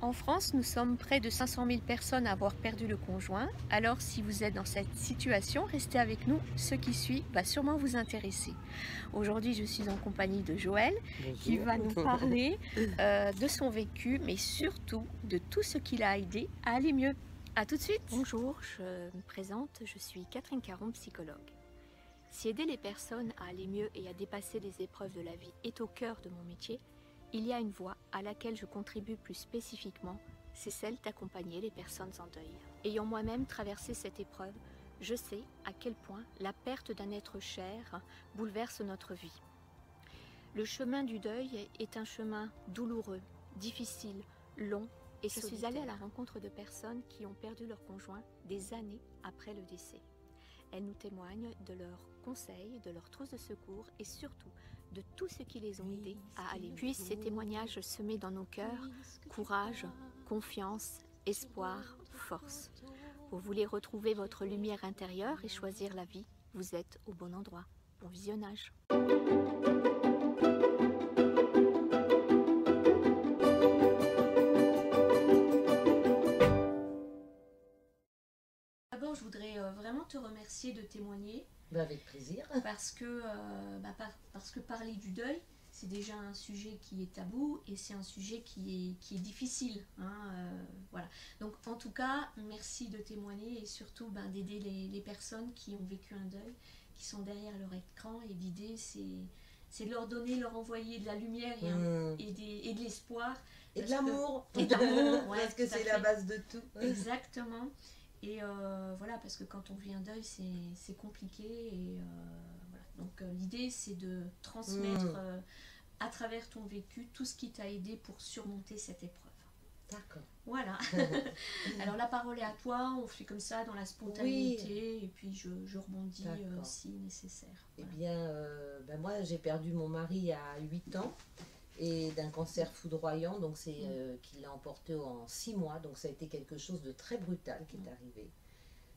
En France, nous sommes près de 500 000 personnes à avoir perdu le conjoint. Alors, si vous êtes dans cette situation, restez avec nous. Ce qui suit va sûrement vous intéresser. Aujourd'hui, je suis en compagnie de Joël qui Bonjour. va nous parler de son vécu, mais surtout de tout ce qui l'a aidé à aller mieux. A tout de suite. Bonjour, je me présente. Je suis Catherine Caron, psychologue. Si aider les personnes à aller mieux et à dépasser les épreuves de la vie est au cœur de mon métier, il y a une voie à laquelle je contribue plus spécifiquement, c'est celle d'accompagner les personnes en deuil. Ayant moi-même traversé cette épreuve, je sais à quel point la perte d'un être cher bouleverse notre vie. Le chemin du deuil est un chemin douloureux, difficile, long et solitaire. Je suis allée à la rencontre de personnes qui ont perdu leur conjoint des années après le décès. Elles nous témoignent de leurs conseils, de leurs trousses de secours et surtout de tout ce qui les ont aidés à aller mieux. Puissent ces témoignages semer dans nos cœurs courage, confiance, espoir, force. Vous voulez retrouver votre lumière intérieure et choisir la vie, vous êtes au bon endroit. Bon visionnage. D'abord, je voudrais vraiment te remercier de témoigner. Avec plaisir. Parce que parler du deuil, c'est déjà un sujet qui est tabou et c'est un sujet qui est difficile. Voilà. Donc en tout cas, merci de témoigner et surtout d'aider les personnes qui ont vécu un deuil, qui sont derrière leur écran. Et l'idée, c'est de leur donner, leur envoyer de la lumière et de l'espoir. Et de l'amour. Et d'amour, ouais, parce que c'est la base de tout. Exactement. Et voilà, parce que quand on vit un deuil, c'est compliqué. Et voilà. Donc l'idée, c'est de transmettre à travers ton vécu tout ce qui t'a aidé pour surmonter cette épreuve. D'accord. Voilà. Alors la parole est à toi, on fait comme ça dans la spontanéité, et puis je rebondis si nécessaire. Voilà. Eh bien, moi j'ai perdu mon mari à 8 ans. Et d'un cancer foudroyant, donc c'est qu'il l'a emporté en 6 mois, donc ça a été quelque chose de très brutal qui est arrivé.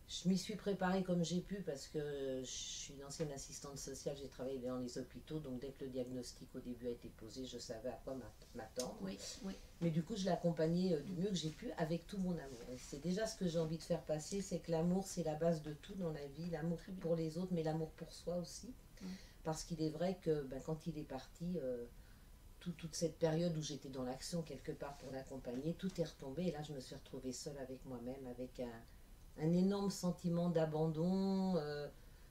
Je m'y suis préparée comme j'ai pu parce que je suis une ancienne assistante sociale, j'ai travaillé dans les hôpitaux, donc dès que le diagnostic au début a été posé, je savais à quoi m'attendre. Oui, oui. Mais du coup, je l'ai accompagné du mieux que j'ai pu avec tout mon amour. Et c'est déjà ce que j'ai envie de faire passer, c'est que l'amour, c'est la base de tout dans la vie, l'amour pour les autres, mais l'amour pour soi aussi. Parce qu'il est vrai que quand il est parti... toute cette période où j'étais dans l'action quelque part pour l'accompagner, tout est retombé et là je me suis retrouvée seule avec moi-même, avec un énorme sentiment d'abandon,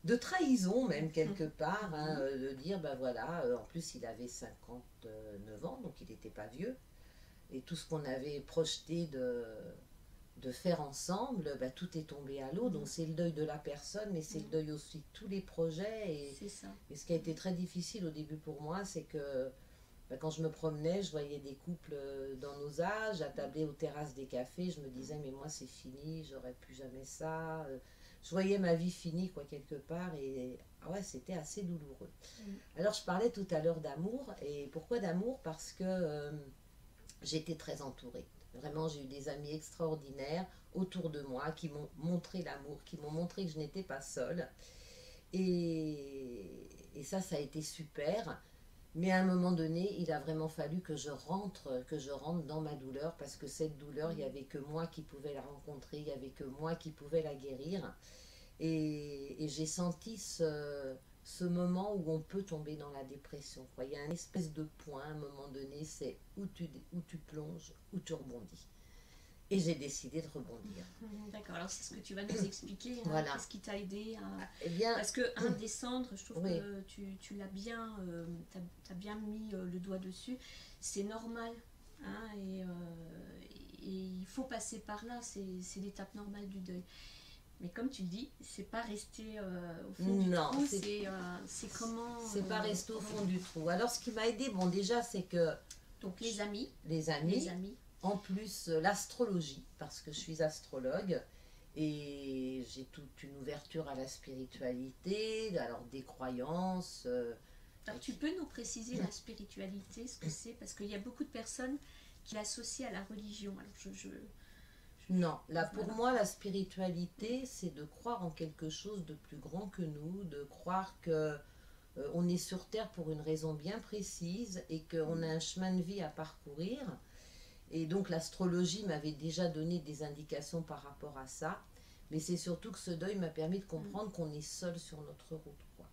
de trahison même quelque part, de dire voilà, en plus il avait 59 ans, donc il n'était pas vieux, et tout ce qu'on avait projeté de faire ensemble, tout est tombé à l'eau, donc c'est le deuil de la personne, mais c'est le deuil aussi de tous les projets, C'est ça. Et ce qui a été très difficile au début pour moi, c'est que quand je me promenais, je voyais des couples dans nos âges, attablés aux terrasses des cafés. Je me disais, mais moi c'est fini, j'aurais plus jamais ça. Je voyais ma vie finie, quoi, quelque part. Et ouais, c'était assez douloureux. Alors, je parlais tout à l'heure d'amour. Et pourquoi d'amour? Parce que j'étais très entourée. Vraiment, j'ai eu des amis extraordinaires autour de moi qui m'ont montré l'amour, qui m'ont montré que je n'étais pas seule. Et ça a été super. Mais à un moment donné, il a vraiment fallu que je rentre dans ma douleur, parce que cette douleur, il n'y avait que moi qui pouvais la rencontrer, il n'y avait que moi qui pouvais la guérir. Et j'ai senti ce moment où on peut tomber dans la dépression. Il y a une espèce de point, à un moment donné, c'est où tu plonges, où tu rebondis. Et j'ai décidé de rebondir. D'accord, alors c'est ce que tu vas nous expliquer, voilà. Qu'est-ce qui t'a aidé à... bien, parce que descendre, je trouve que tu l'as bien, t'as bien mis le doigt dessus, c'est normal, et il faut passer par là, c'est l'étape normale du deuil. Mais comme tu le dis, c'est pas rester au fond du trou, c'est comment... C'est pas rester au fond du trou. Alors ce qui m'a aidé, déjà c'est que... Donc les amis. En plus, l'astrologie, parce que je suis astrologue et j'ai toute une ouverture à la spiritualité, alors des croyances. Alors tu peux nous préciser la spiritualité, ce que c'est? Parce qu'il y a beaucoup de personnes qui l'associent à la religion. Alors non, là pour moi la spiritualité, c'est de croire en quelque chose de plus grand que nous, de croire que on est sur Terre pour une raison bien précise et qu'on a un chemin de vie à parcourir. Et donc l'astrologie m'avait déjà donné des indications par rapport à ça. Mais c'est surtout que ce deuil m'a permis de comprendre qu'on est seul sur notre route, quoi.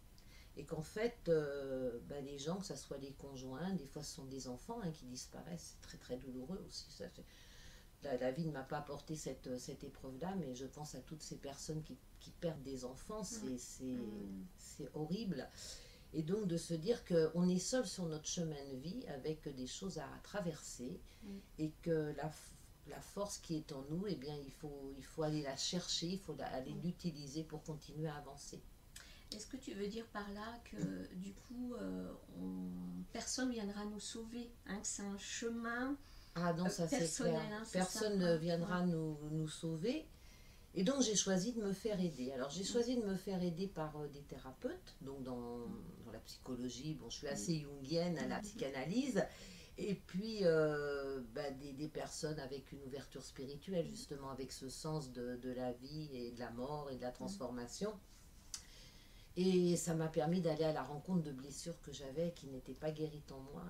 Et qu'en fait, les gens, que ce soit les conjoints, des fois ce sont des enfants qui disparaissent, c'est très très douloureux aussi. Ça fait... la vie ne m'a pas apporté cette épreuve-là, mais je pense à toutes ces personnes qui perdent des enfants, c'est horrible. Et donc de se dire qu'on est seul sur notre chemin de vie avec des choses à traverser et que la force qui est en nous, eh bien, il faut aller la chercher, il faut aller l'utiliser pour continuer à avancer. Est-ce que tu veux dire par là que du coup, personne ne viendra nous sauver, que c'est un chemin ça c'est clair. Personne ne viendra nous sauver. Et donc j'ai choisi de me faire aider. Alors j'ai choisi de me faire aider par des thérapeutes, donc dans la psychologie, bon je suis assez jungienne à la psychanalyse, et puis des personnes avec une ouverture spirituelle justement, avec ce sens de la vie et de la mort et de la transformation. Et ça m'a permis d'aller à la rencontre de blessures que j'avais qui n'étaient pas guéries en moi,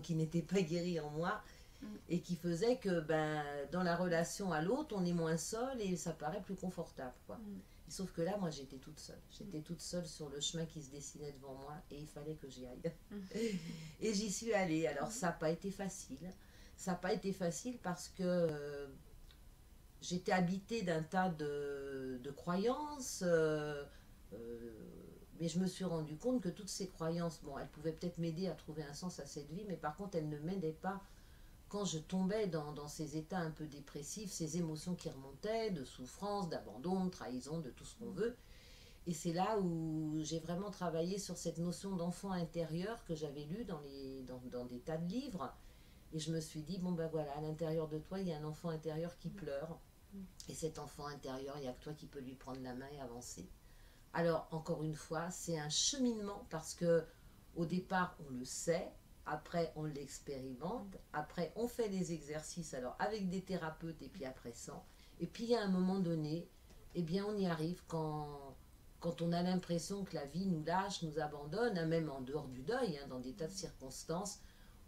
qui n'étaient pas guéries en moi, et qui faisait que dans la relation à l'autre, on est moins seul et ça paraît plus confortable, quoi. Et sauf que là, moi, j'étais toute seule. J'étais toute seule sur le chemin qui se dessinait devant moi et il fallait que j'y aille. Et j'y suis allée. Alors, ça n'a pas été facile. Ça n'a pas été facile parce que j'étais habitée d'un tas de croyances, mais je me suis rendu compte que toutes ces croyances, bon, elles pouvaient peut-être m'aider à trouver un sens à cette vie, mais par contre, elles ne m'aidaient pas quand je tombais dans ces états un peu dépressifs, ces émotions qui remontaient, de souffrance, d'abandon, de trahison, de tout ce qu'on veut. Et c'est là où j'ai vraiment travaillé sur cette notion d'enfant intérieur que j'avais lue dans des tas de livres. Et je me suis dit, bon ben voilà, à l'intérieur de toi, il y a un enfant intérieur qui pleure. Et cet enfant intérieur, il n'y a que toi qui peux lui prendre la main et avancer. Alors, encore une fois, c'est un cheminement parce que au départ, on le sait. Après, on l'expérimente. Après, on fait des exercices, alors avec des thérapeutes et puis après sans. Et puis, il y a un moment donné, eh bien, on y arrive quand on a l'impression que la vie nous lâche, nous abandonne, même en dehors du deuil, dans des tas de circonstances,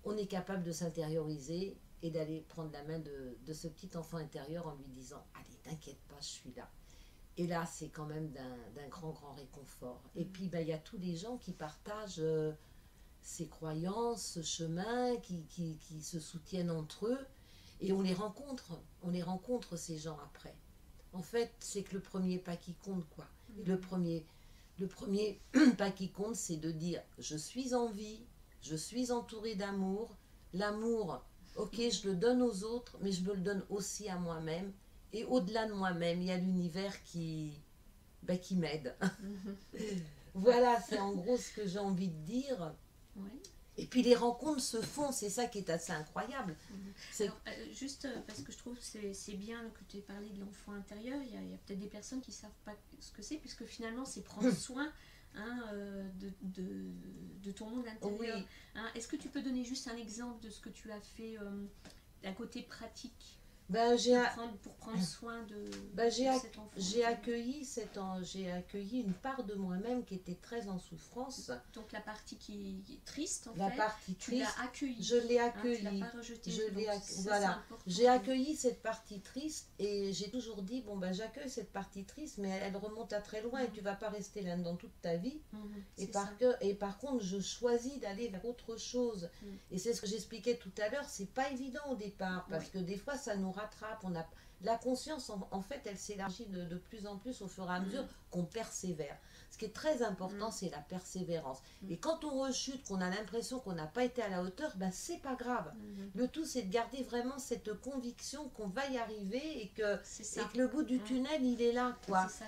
on est capable de s'intérioriser et d'aller prendre la main de ce petit enfant intérieur en lui disant « Allez, t'inquiète pas, je suis là ». Et là, c'est quand même d'un grand réconfort. Et puis, il y a tous les gens qui partagent... ces croyances, ce chemin, qui se soutiennent entre eux, et on les rencontre ces gens après. En fait, c'est que le premier pas qui compte, quoi. Et le premier pas qui compte, c'est de dire, je suis en vie, je suis entourée d'amour, l'amour, ok, je le donne aux autres, mais je me le donne aussi à moi-même, et au-delà de moi-même, il y a l'univers qui m'aide. Voilà, c'est en gros ce que j'ai envie de dire. Ouais. Et puis les rencontres se font, c'est ça qui est assez incroyable. Alors, juste parce que je trouve que c'est bien que tu aies parlé de l'enfant intérieur, il y a peut-être des personnes qui ne savent pas ce que c'est, puisque finalement c'est prendre soin de ton monde intérieur. Oui. Est-ce que tu peux donner juste un exemple de ce que tu as fait d'un côté pratique pour prendre soin de cet enfant. J'ai accueilli une part de moi-même qui était très en souffrance. Donc la partie qui est triste, en la fait, partie tu triste, l'as accueillie. Je l'ai accueillie. Tu l'as pas rejetée. Voilà. J'ai accueilli cette partie triste et j'ai toujours dit, bon j'accueille cette partie triste, mais elle remonte à très loin et tu vas pas rester là-dedans toute ta vie. Et par contre, je choisis d'aller vers autre chose. Et c'est ce que j'expliquais tout à l'heure, c'est pas évident au départ, parce que des fois ça nous rattrape, la conscience en fait elle s'élargit de plus en plus au fur et à mesure qu'on persévère. Ce qui est très important, c'est la persévérance. Et quand on rechute, qu'on a l'impression qu'on n'a pas été à la hauteur, c'est pas grave. Le tout, c'est de garder vraiment cette conviction qu'on va y arriver et que le bout du tunnel, il est là, quoi. C'est ça.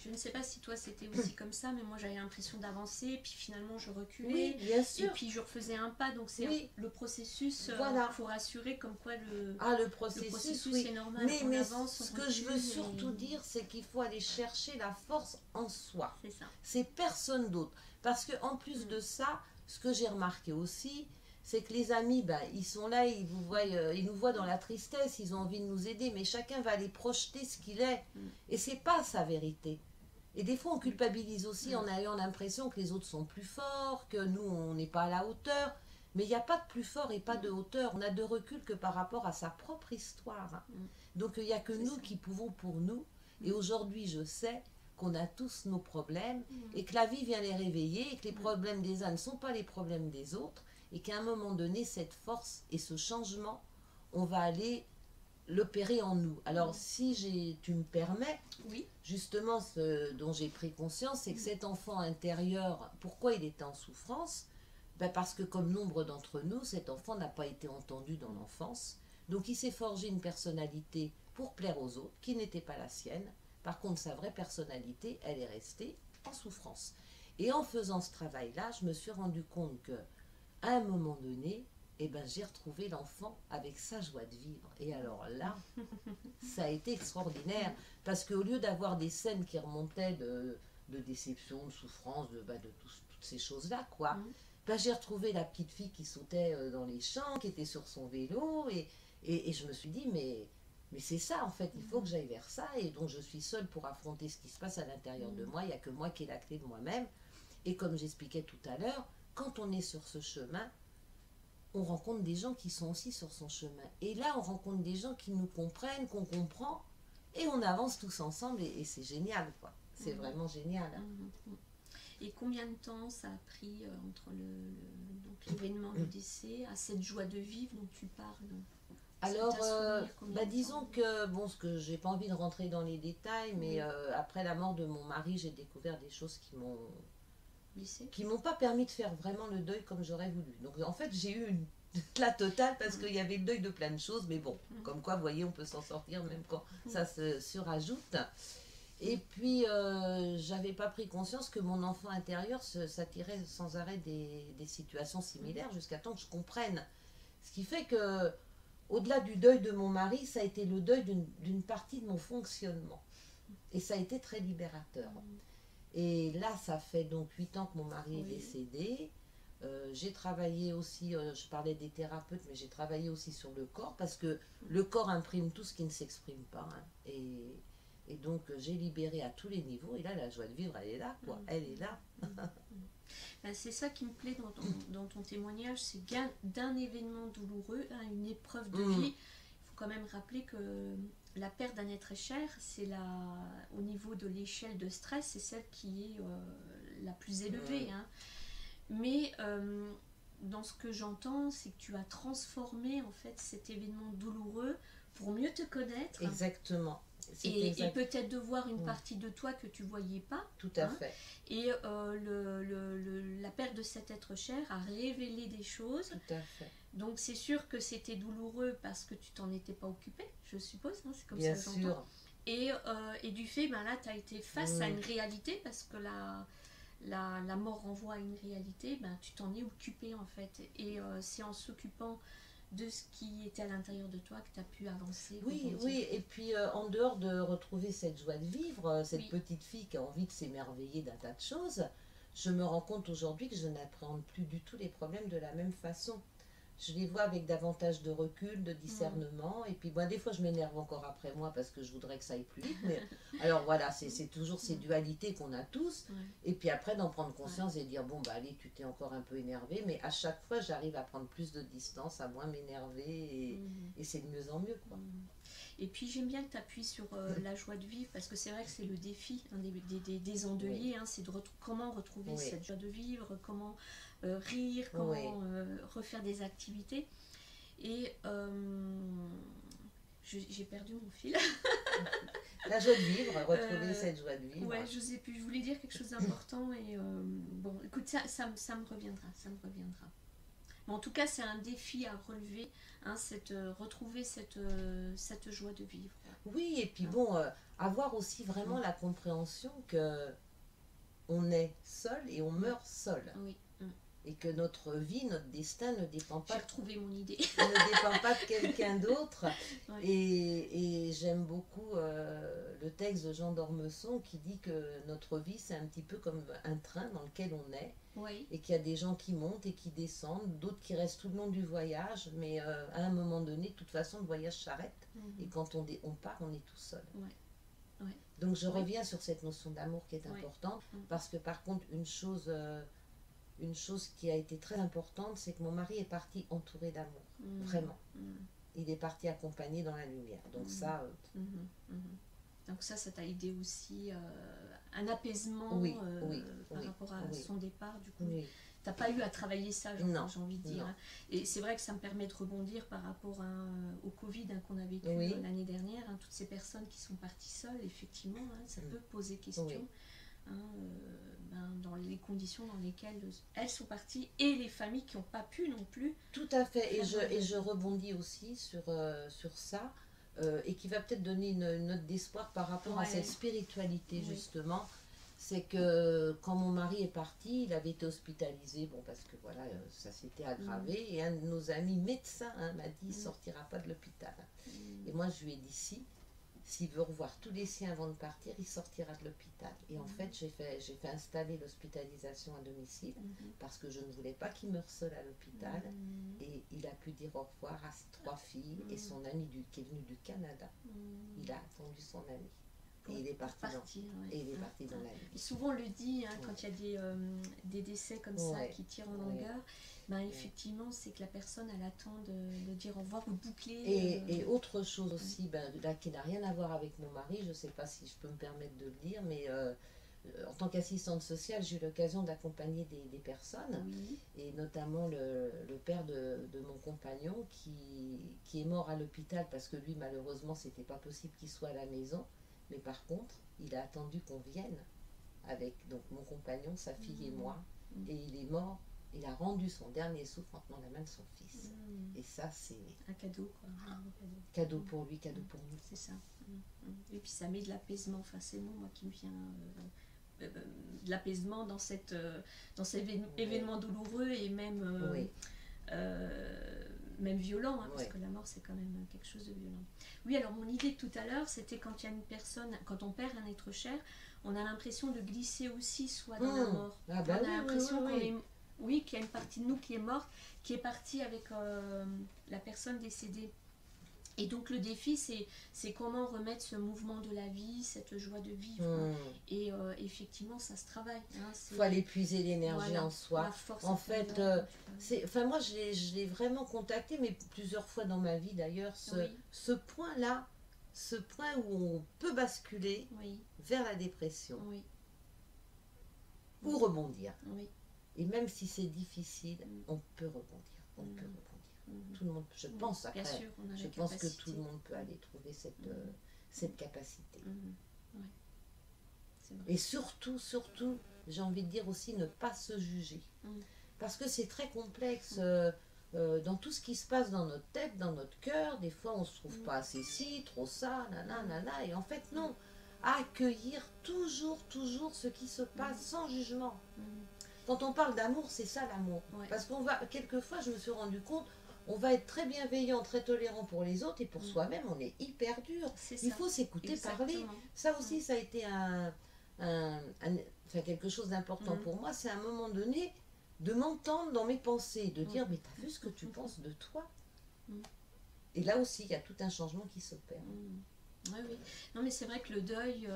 Je ne sais pas si toi, c'était aussi comme ça, mais moi, j'avais l'impression d'avancer, puis finalement, je reculais. Oui, bien sûr. Et puis, je refaisais un pas. Donc, c'est le processus pour assurer comme quoi le processus est normal. Mais ce que je veux surtout dire, c'est qu'il faut aller chercher la force en soi. C'est ça. C'est personne d'autre. Parce qu'en plus de ça, ce que j'ai remarqué aussi, c'est que les amis, ils sont là, ils nous voient dans la tristesse, ils ont envie de nous aider, mais chacun va aller projeter ce qu'il est. Et c'est pas sa vérité. Et des fois, on culpabilise aussi en ayant l'impression que les autres sont plus forts, que nous, on n'est pas à la hauteur. Mais il n'y a pas de plus fort et pas de hauteur. On a de recul que par rapport à sa propre histoire. Donc il n'y a que nous qui pouvons pour nous. Et aujourd'hui, je sais qu'on a tous nos problèmes et que la vie vient les réveiller et que les problèmes des uns ne sont pas les problèmes des autres et qu'à un moment donné, cette force et ce changement, on va aller l'opérer en nous. Alors si tu me permets, justement ce dont j'ai pris conscience, c'est que cet enfant intérieur, pourquoi il était en souffrance? Ben parce que comme nombre d'entre nous, cet enfant n'a pas été entendu dans l'enfance. Donc il s'est forgé une personnalité pour plaire aux autres, qui n'était pas la sienne. Par contre, sa vraie personnalité, elle est restée en souffrance. Et en faisant ce travail-là, je me suis rendu compte que, à un moment donné, eh ben, j'ai retrouvé l'enfant avec sa joie de vivre. Et alors là, ça a été extraordinaire. Parce qu'au lieu d'avoir des scènes qui remontaient de déception, de souffrance, de toutes ces choses-là, quoi, ben, j'ai retrouvé la petite fille qui sautait dans les champs, qui était sur son vélo. Et je me suis dit, mais c'est ça en fait, il faut que j'aille vers ça. Et donc je suis seule pour affronter ce qui se passe à l'intérieur de moi. Il n'y a que moi qui ai la clé de moi-même. Et comme j'expliquais tout à l'heure, quand on est sur ce chemin, on rencontre des gens qui sont aussi sur son chemin. Et là, on rencontre des gens qui nous comprennent, qu'on comprend, et on avance tous ensemble, et c'est génial, quoi. C'est vraiment génial. Hein. Et combien de temps ça a pris entre l'événement du décès à cette joie de vivre dont tu parles? Alors, disons que, bon, ce que j'ai pas envie de rentrer dans les détails, mais après la mort de mon mari, j'ai découvert des choses qui m'ont pas permis de faire vraiment le deuil comme j'aurais voulu. Donc en fait j'ai eu la totale parce qu'il y avait le deuil de plein de choses, mais bon, comme quoi vous voyez on peut s'en sortir même quand ça se surajoute. Et puis j'avais pas pris conscience que mon enfant intérieur s'attirait sans arrêt des situations similaires jusqu'à temps que je comprenne. Ce qui fait que au-delà du deuil de mon mari, ça a été le deuil d'une partie de mon fonctionnement. Et ça a été très libérateur. Et là, ça fait donc 8 ans que mon mari est décédé. J'ai travaillé aussi, je parlais des thérapeutes, mais j'ai travaillé aussi sur le corps, parce que le corps imprime tout ce qui ne s'exprime pas. Hein. Et donc, j'ai libéré à tous les niveaux. Et là, la joie de vivre, elle est là, quoi. Elle est là. Ben, c'est ça qui me plaît dans ton témoignage, c'est bien d'un événement douloureux, hein, une épreuve de vie. Il faut quand même rappeler que la perte d'un être cher, c'est au niveau de l'échelle de stress, c'est celle qui est la plus élevée. Hein. Mais dans ce que j'entends, c'est que tu as transformé en fait cet événement douloureux pour mieux te connaître. Exactement. Et peut-être de voir une partie de toi que tu ne voyais pas. Tout à fait. Et la perte de cet être cher a révélé des choses. Tout à fait. Donc c'est sûr que c'était douloureux parce que tu t'en étais pas occupé, je suppose. Hein, c'est comme Bien ça que sûr. j'entends. Et du fait, ben là, tu as été face à une réalité parce que la mort renvoie à une réalité. Ben, tu t'en es occupé en fait. Et c'est en s'occupant de ce qui était à l'intérieur de toi que tu as pu avancer. Oui, et puis en dehors de retrouver cette joie de vivre, cette petite fille qui a envie de s'émerveiller d'un tas de choses, je me rends compte aujourd'hui que je n'appréhende plus du tout les problèmes de la même façon. Je les vois avec davantage de recul, de discernement, et puis bon, des fois je m'énerve encore après moi parce que je voudrais que ça aille plus vite, mais alors voilà, c'est toujours ces dualités qu'on a tous, et puis après d'en prendre conscience et dire bon bah allez, tu t'es encore un peu énervé, mais à chaque fois j'arrive à prendre plus de distance, à moins m'énerver, et c'est de mieux en mieux, quoi. Et puis j'aime bien que tu appuies sur la joie de vivre, parce que c'est vrai que c'est le défi hein, des endeuillés, hein, c'est de comment retrouver cette joie de vivre, comment rire, comment refaire des activités. Et j'ai perdu mon fil. La joie de vivre, retrouver cette joie de vivre. Ouais, je sais plus, je voulais dire quelque chose d'important et bon, écoute, ça me reviendra, Mais en tout cas, c'est un défi à relever, hein, retrouver cette joie de vivre. Oui, et puis bon, avoir aussi vraiment la compréhension que on est seul et on meurt seul. Oui. Et que notre vie, notre destin ne dépend pas. J'ai retrouvé mon idée. Ne dépend pas de quelqu'un d'autre. Et j'aime beaucoup le texte de Jean d'Ormesson qui dit que notre vie, c'est un petit peu comme un train dans lequel on est. Et qu'il y a des gens qui montent et qui descendent, d'autres qui restent tout le long du voyage, mais à un moment donné, de toute façon, le voyage s'arrête. Et quand on part, on est tout seul. Donc je reviens sur cette notion d'amour qui est importante, parce que par contre, une chose une chose qui a été très importante, c'est que mon mari est parti entouré d'amour, vraiment. Il est parti accompagné dans la lumière. Donc ça... Donc ça t'a aidé aussi, un apaisement par rapport à son départ, du coup. T'as pas eu à travailler ça, j'ai envie de dire. Et c'est vrai que ça me permet de rebondir par rapport au Covid qu'on a vécu l'année dernière. Toutes ces personnes qui sont parties seules, effectivement, ça peut poser question. Dans les conditions dans lesquelles elles sont parties et les familles qui n'ont pas pu non plus. Tout à fait. Et je rebondis aussi sur ça. Et qui va peut-être donner une note d'espoir par rapport à cette spiritualité, justement. C'est que quand mon mari est parti, il avait été hospitalisé, bon, parce que voilà, ça s'était aggravé, et un de nos amis médecins m'a dit, il ne sortira pas de l'hôpital. Et moi, je lui ai dit, s'il veut revoir tous les siens avant de partir, il sortira de l'hôpital. Et en fait, j'ai fait installer l'hospitalisation à domicile, parce que je ne voulais pas qu'il meure seul à l'hôpital. Et il a pu dire au revoir à ses 3 filles et son ami qui est venu du Canada. Il a attendu son ami. Et il est parti dans la vie. Et souvent on le dit, quand il y a des décès comme ça qui tirent en longueur, effectivement c'est que la personne elle attend de dire au revoir ou de boucler. Et autre chose aussi, là qui n'a rien à voir avec mon mari, je ne sais pas si je peux me permettre de le dire, mais en tant qu'assistante sociale, j'ai eu l'occasion d'accompagner des personnes, et notamment le père de mon compagnon qui est mort à l'hôpital parce que lui malheureusement c'était pas possible qu'il soit à la maison. Mais par contre, il a attendu qu'on vienne avec donc mon compagnon, sa fille et moi. Et il est mort, il a rendu son dernier souffle en tenant la main de son fils. Et ça, c'est... un cadeau, quoi. Cadeau pour lui, cadeau pour nous. C'est ça. Et puis ça met de l'apaisement, enfin c'est le mot moi qui me vient... de l'apaisement dans cet événement douloureux et même... même violent, parce que la mort c'est quand même quelque chose de violent. Oui, alors mon idée de tout à l'heure, c'était quand il y a une personne, quand on perd un être cher, on a l'impression de glisser aussi soit dans la mort. On a l'impression qu'il y a une partie de nous qui est morte, qui est partie avec la personne décédée. Et donc le défi, c'est comment remettre ce mouvement de la vie, cette joie de vivre. Et effectivement, ça se travaille. Il faut aller puiser l'énergie en soi. En fait, moi je l'ai vraiment contacté, mais plusieurs fois dans ma vie d'ailleurs, ce point-là, ce point où on peut basculer vers la dépression. Ou rebondir. Et même si c'est difficile, on peut rebondir. On peut rebondir. Tout le monde, je pense après, je pense que tout le monde peut aller trouver cette capacité. Et surtout, j'ai envie de dire aussi ne pas se juger. Parce que c'est très complexe. Dans tout ce qui se passe dans notre tête, dans notre cœur, des fois on se trouve pas assez ci, trop ça, nanana, et en fait non. Accueillir toujours ce qui se passe sans jugement. Quand on parle d'amour, c'est ça l'amour. Parce qu'on va, quelquefois je me suis rendu compte, on va être très bienveillant, très tolérant pour les autres, et pour soi-même, on est hyper dur. Il faut s'écouter parler. Ça aussi, ça a été quelque chose d'important pour moi. C'est à un moment donné de m'entendre dans mes pensées, de dire, mais t'as vu ce que tu penses de toi? Et là aussi, il y a tout un changement qui s'opère. Oui. Non, mais c'est vrai que le deuil,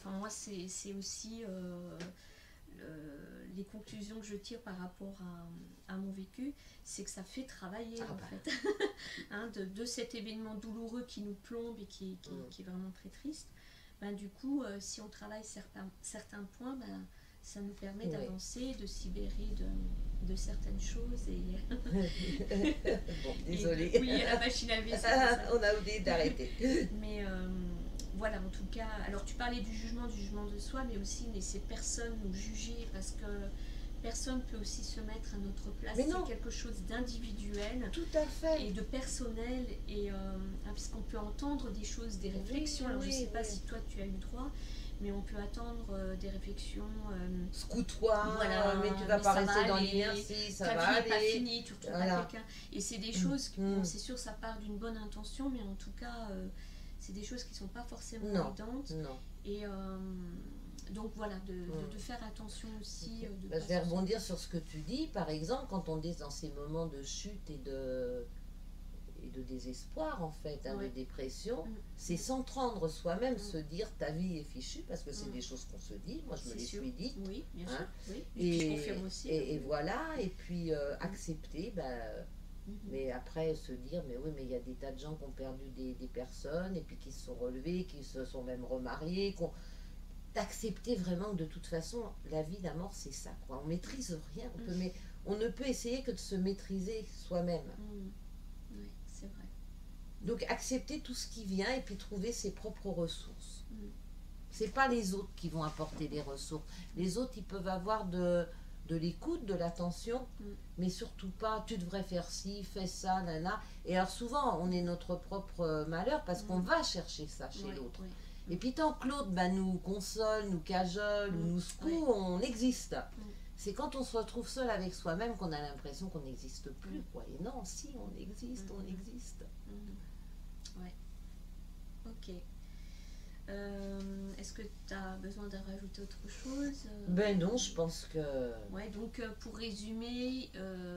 moi, c'est aussi... les conclusions que je tire par rapport à mon vécu, c'est que ça fait travailler en fait. De cet événement douloureux qui nous plombe et qui est vraiment très triste. Du coup, si on travaille certains points, ça nous permet d'avancer, de se libérer de certaines choses. Bon, désolée. Oui, la machine à laver. On a oublié d'arrêter. Mais voilà, en tout cas, alors tu parlais du jugement de soi, mais aussi laisser personne nous juger, parce que personne peut aussi se mettre à notre place. C'est quelque chose d'individuel. Tout à fait. Et de personnel, et puisqu'on peut entendre des choses, des réflexions. Alors je ne sais pas si toi tu as eu droit, mais on peut attendre des réflexions. Scoute-toi, mais tu vas pas rester dans l'inertie, ça va aller. Pas fini, tu retrouves quelqu'un. Et c'est des choses, c'est sûr, ça part d'une bonne intention, mais en tout cas, c'est des choses qui ne sont pas forcément évidentes. Non. Et donc voilà, de faire attention aussi. Je vais rebondir sur ce que tu dis. Par exemple, quand on est dans ces moments de chute et et de désespoir en fait, hein, Ouais. de dépression, c'est s'entendre soi-même, se dire ta vie est fichue, parce que c'est des choses qu'on se dit, moi je me les suis dites. Oui, bien hein, sûr. Oui. Et je confirme aussi. et voilà, et puis accepter, mais après se dire, mais oui, mais il y a des tas de gens qui ont perdu des personnes, et puis qui se sont relevés, qui se sont même remariés, d'accepter vraiment que de toute façon, la vie, la mort, c'est ça, quoi. On maîtrise rien, on ne peut essayer que de se maîtriser soi-même. Oui, c'est vrai. Donc accepter tout ce qui vient et puis trouver ses propres ressources. C'est pas les autres qui vont apporter les ressources. Les autres, ils peuvent avoir de l'écoute, de l'attention, mais surtout pas tu devrais faire ci, fais ça, nana. Et alors souvent, on est notre propre malheur parce qu'on va chercher ça chez l'autre. Et puis tant que l'autre nous console, nous cajole, ou nous secoue, on existe. C'est quand on se retrouve seul avec soi-même qu'on a l'impression qu'on n'existe plus, quoi. Et non, si, on existe, on existe. Ouais. Ok. Est-ce que tu as besoin de rajouter autre chose? Ben non, je pense que... Ouais, donc pour résumer,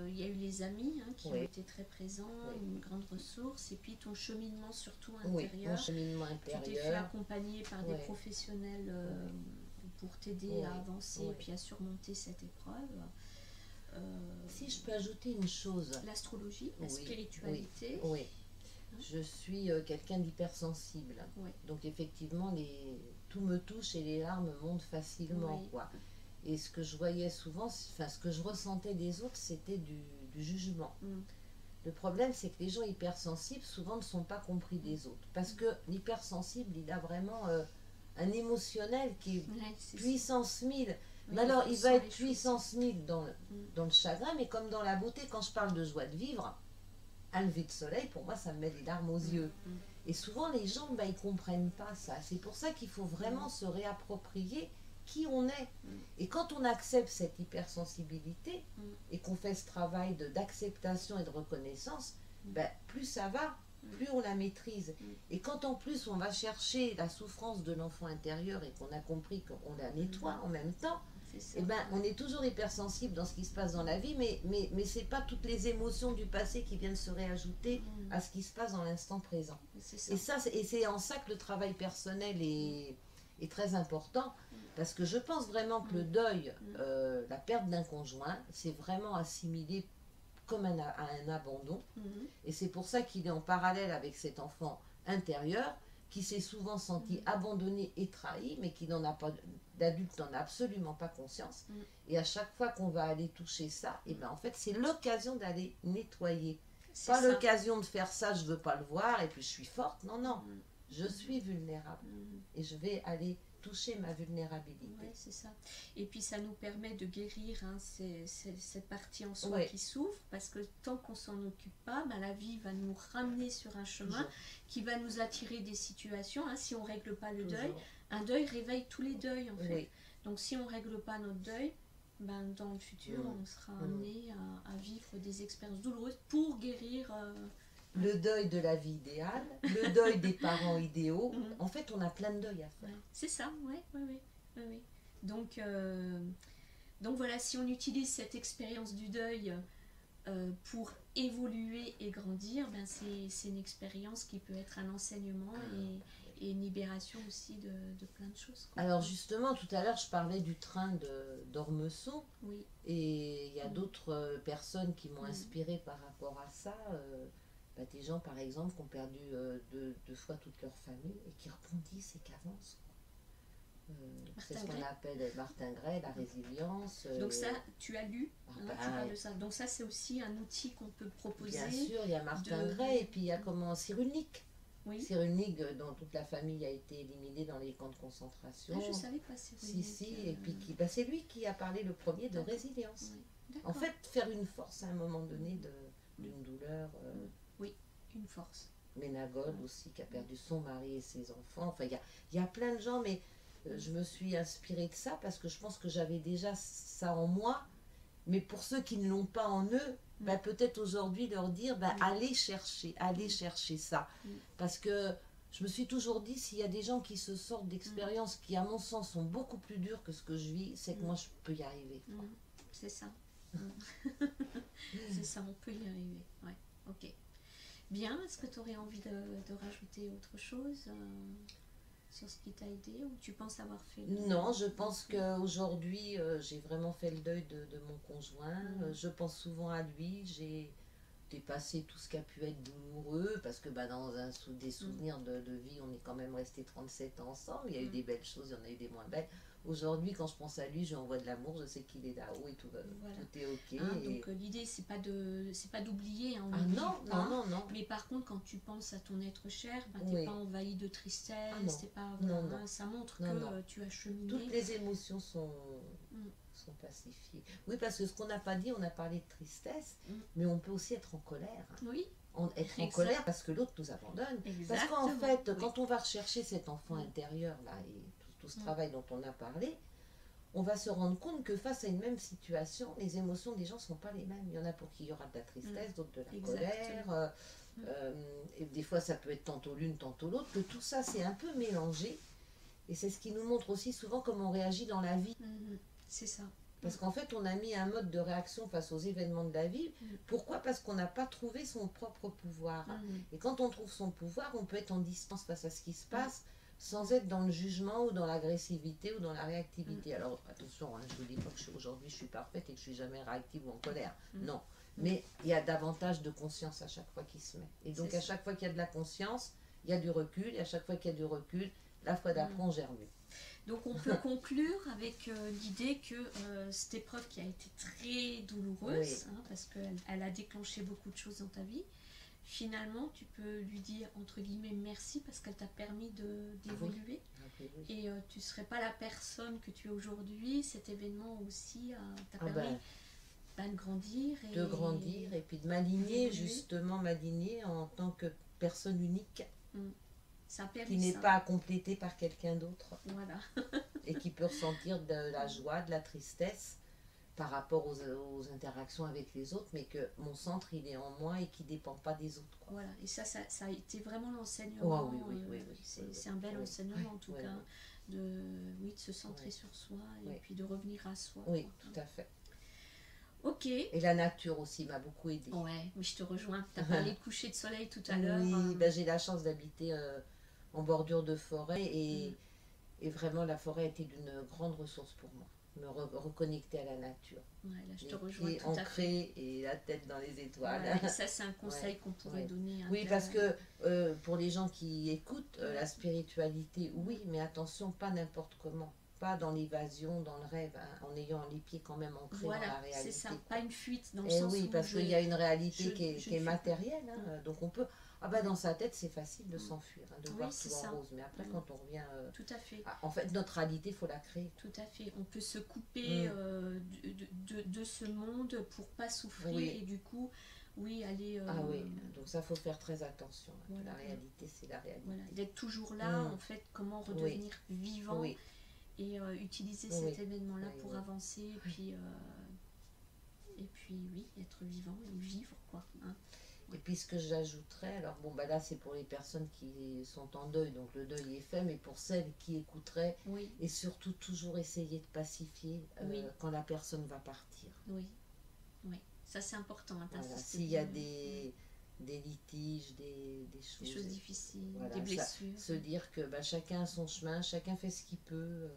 il y a eu les amis qui ont été très présents, une grande ressource, et puis ton cheminement surtout intérieur. Oui, mon cheminement intérieur. Tu t'es fait accompagner par des professionnels pour t'aider à avancer et puis à surmonter cette épreuve. Si je peux ajouter une chose. L'astrologie, la spiritualité. Oui. Je suis quelqu'un d'hypersensible. Donc effectivement, tout me touche et les larmes montent facilement. Quoi. Et ce que je voyais souvent, ce que je ressentais des autres, c'était du jugement. Le problème, c'est que les gens hypersensibles, souvent, ne sont pas compris des autres. Parce que l'hypersensible, il a vraiment un émotionnel qui est puissance 1000. Mais alors, il va être puissance 1000 dans le chagrin, mais comme dans la beauté, quand je parle de joie de vivre, un lever de soleil, pour moi, ça me met des larmes aux yeux. Et souvent, les gens, ils ne comprennent pas ça. C'est pour ça qu'il faut vraiment se réapproprier qui on est. Et quand on accepte cette hypersensibilité et qu'on fait ce travail d'acceptation et de reconnaissance, plus ça va, plus on la maîtrise. Et quand en plus on va chercher la souffrance de l'enfant intérieur et qu'on a compris qu'on la nettoie en même temps, on est toujours hypersensible dans ce qui se passe dans la vie, mais ce n'est pas toutes les émotions du passé qui viennent se réajouter à ce qui se passe dans l'instant présent. Et c'est en ça que le travail personnel est très important, parce que je pense vraiment que le deuil, la perte d'un conjoint, c'est vraiment assimilé comme un abandon. Et c'est pour ça qu'il est en parallèle avec cet enfant intérieur qui s'est souvent senti abandonné et trahi, mais qui n'en a pas, l'adulte n'en a absolument pas conscience. Et à chaque fois qu'on va aller toucher ça, et en fait, c'est l'occasion d'aller nettoyer. Pas l'occasion de faire ça, je veux pas le voir, et puis je suis forte. Non, non, je suis vulnérable. Et je vais aller toucher ma vulnérabilité. Oui, c'est ça. Et puis ça nous permet de guérir cette partie en soi qui souffre, parce que tant qu'on s'en occupe pas, la vie va nous ramener sur un chemin qui va nous attirer des situations. Si on ne règle pas le deuil, un deuil réveille tous les deuils en fait. Donc si on ne règle pas notre deuil, dans le futur, on sera amené à vivre des expériences douloureuses pour guérir... le deuil de la vie idéale, le deuil des parents idéaux. En fait, on a plein de deuils à faire. C'est ça, oui. Donc voilà, si on utilise cette expérience du deuil pour évoluer et grandir, c'est une expérience qui peut être un enseignement et une libération aussi de plein de choses. Alors justement, tout à l'heure, je parlais du train d'Ormesson. Et il y a d'autres personnes qui m'ont inspirée par rapport à ça. Des gens, par exemple, qui ont perdu deux fois toute leur famille et qui rebondissent et qui avancent. C'est ce qu'on appelle Martin Gray, la résilience. Donc ça, tu as lu, tu parles de ça. Donc ça, c'est aussi un outil qu'on peut proposer. Bien sûr, il y a Martin Gray et puis il y a Cyrulnik. Cyrulnik, dont toute la famille a été éliminée dans les camps de concentration. Je ne savais pas Cyrulnik. Si, et puis c'est lui qui a parlé le premier de résilience. En fait, faire une force à un moment donné d'une douleur... une force. Ménagol aussi, qui a perdu son mari et ses enfants. Enfin, il y a plein de gens, mais je me suis inspirée de ça parce que je pense que j'avais déjà ça en moi. Mais pour ceux qui ne l'ont pas en eux, peut-être aujourd'hui leur dire, allez chercher ça. Parce que je me suis toujours dit, s'il y a des gens qui se sortent d'expériences qui, à mon sens, sont beaucoup plus dures que ce que je vis, c'est que moi, je peux y arriver. C'est ça. C'est ça, on peut y arriver. Ouais, ok. Bien, est-ce que tu aurais envie de rajouter autre chose sur ce qui t'a aidé, ou tu penses avoir fait Non, je pense qu'aujourd'hui, j'ai vraiment fait le deuil de mon conjoint. Je pense souvent à lui. J'ai dépassé tout ce qui a pu être douloureux, parce que dans des souvenirs de vie, on est quand même resté 37 ans ensemble. Il y a eu des belles choses, il y en a eu des moins belles. Aujourd'hui, quand je pense à lui, je lui envoie de l'amour, je sais qu'il est là-haut et tout est ok. Donc l'idée, c'est pas d'oublier. Ah non. Mais par contre, quand tu penses à ton être cher, t'es pas envahi de tristesse, ça montre que tu as cheminé. Toutes les émotions sont pacifiées. Oui, parce que ce qu'on n'a pas dit, on a parlé de tristesse, mais on peut aussi être en colère. Oui. Être en colère parce que l'autre nous abandonne. Parce qu'en fait, quand on va rechercher cet enfant intérieur là, et tout ce travail dont on a parlé, on va se rendre compte que face à une même situation, les émotions des gens ne sont pas les mêmes. Il y en a pour qui il y aura de la tristesse, d'autres de la colère. Et des fois, ça peut être tantôt l'une, tantôt l'autre. Que tout ça, c'est un peu mélangé. Et c'est ce qui nous montre aussi souvent comment on réagit dans la vie. C'est ça. Parce qu'en fait, on a mis un mode de réaction face aux événements de la vie. Pourquoi? Parce qu'on n'a pas trouvé son propre pouvoir. Et quand on trouve son pouvoir, on peut être en distance face à ce qui se passe, sans être dans le jugement ou dans l'agressivité ou dans la réactivité. Alors attention, je ne vous dis pas que aujourd'hui je suis parfaite et que je suis jamais réactive ou en colère. Non. Mais il y a davantage de conscience à chaque fois qui se met. Et donc à chaque fois qu'il y a de la conscience, il y a du recul. Et à chaque fois qu'il y a du recul, la fois d'après, on gère mieux. Donc on peut conclure avec l'idée que cette épreuve qui a été très douloureuse, parce qu'elle a déclenché beaucoup de choses dans ta vie, finalement tu peux lui dire entre guillemets merci parce qu'elle t'a permis d'évoluer. Et tu ne serais pas la personne que tu es aujourd'hui. Cet événement aussi t'a permis de grandir. Et puis de m'aligner, justement m'aligner en tant que personne unique. Qui n'est pas complété par quelqu'un d'autre. Voilà. Et qui peut ressentir de la joie, de la tristesse par rapport aux interactions avec les autres, mais que mon centre, il est en moi et qui ne dépend pas des autres. Quoi. Voilà, et ça a été vraiment l'enseignement. Oui. C'est un bel enseignement, en tout cas, de se centrer sur soi et puis de revenir à soi. Oui, tout à fait. Ok. Et la nature aussi m'a beaucoup aidée. Ouais, mais je te rejoins. Tu as parlé de coucher de soleil tout à l'heure. Oui, j'ai la chance d'habiter en bordure de forêt et vraiment la forêt a été d'une grande ressource pour moi. Me reconnecter à la nature. Ouais, là, je te rejoins tout à fait. Ancrée et la tête dans les étoiles. Et ça, c'est un conseil qu'on pourrait donner. Oui, parce que pour les gens qui écoutent, la spiritualité, oui, mais attention, pas n'importe comment. Pas dans l'évasion, dans le rêve, en ayant les pieds quand même ancrés dans la réalité. C'est ça, pas une fuite dans le sens où parce qu'il y a une réalité qui est matérielle. Donc on peut... dans sa tête, c'est facile de s'enfuir, de voir tout en rose. Mais après, quand on revient... Tout à fait. En fait, notre réalité, il faut la créer. Tout à fait. On peut se couper de ce monde pour pas souffrir et du coup, aller... donc ça, faut faire très attention. La réalité, c'est la réalité. Voilà. D'être toujours là, en fait, comment redevenir vivant et utiliser cet événement-là pour avancer et puis être vivant et vivre, quoi. Et puis ce que j'ajouterais, alors là c'est pour les personnes qui sont en deuil, donc le deuil est fait, mais pour celles qui écouteraient, et surtout toujours essayer de pacifier quand la personne va partir. Oui, ça c'est important. S'il y a des litiges, des choses difficiles, des blessures. Se dire que chacun a son chemin, chacun fait ce qu'il peut.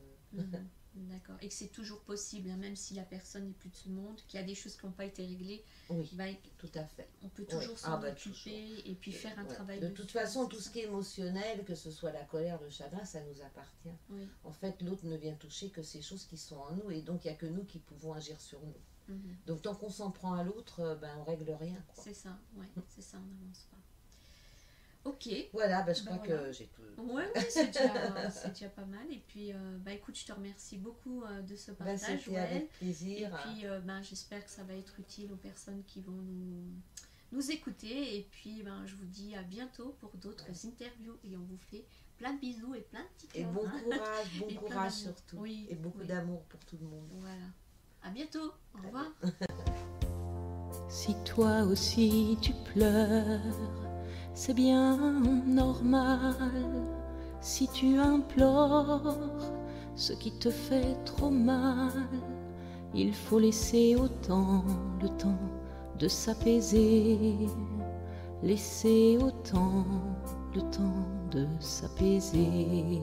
D'accord. Et que c'est toujours possible, même si la personne n'est plus de ce monde, qu'il y a des choses qui n'ont pas été réglées. Oui, tout à fait. On peut toujours s'en occuper et puis faire un travail. De toute façon, tout ce qui est émotionnel, que ce soit la colère, le chagrin, ça nous appartient. En fait, l'autre ne vient toucher que ces choses qui sont en nous et donc il n'y a que nous qui pouvons agir sur nous. Donc tant qu'on s'en prend à l'autre, on règle rien. C'est ça, c'est ça, on n'avance pas. Ok. Voilà, je crois que j'ai tout. Oui, c'est déjà pas mal. Et puis, écoute, je te remercie beaucoup de ce partage. C'était avec plaisir. Et puis, j'espère que ça va être utile aux personnes qui vont nous écouter. Et puis, je vous dis à bientôt pour d'autres interviews. Et on vous fait plein de bisous et plein de petits cœurs. Et bon courage surtout. Oui, et beaucoup d'amour pour tout le monde. Voilà. À bientôt. Au revoir. Si toi aussi tu pleures, c'est bien normal. Si tu implores ce qui te fait trop mal, il faut laisser au temps le temps de s'apaiser. laisser au temps le temps de s'apaiser.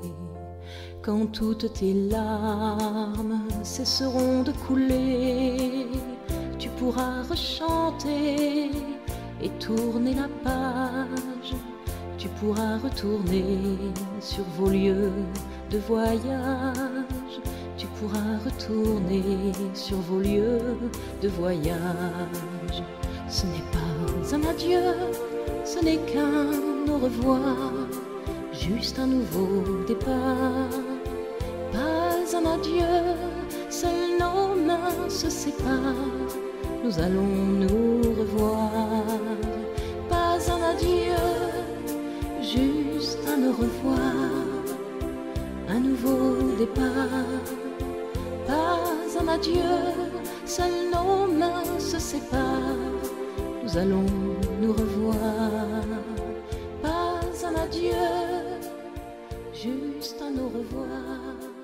Quand toutes tes larmes cesseront de couler, tu pourras rechanter et tourner la page. Tu pourras retourner sur vos lieux de voyage. Tu pourras retourner sur vos lieux de voyage. Ce n'est pas un adieu, ce n'est qu'un au revoir, juste un nouveau départ. Pas un adieu, seules nos mains se séparent, nous allons nous revoir. Pas un adieu, juste un au revoir, un nouveau départ. Pas un adieu, seules nos mains se séparent, nous allons nous revoir. Pas un adieu, juste un au revoir.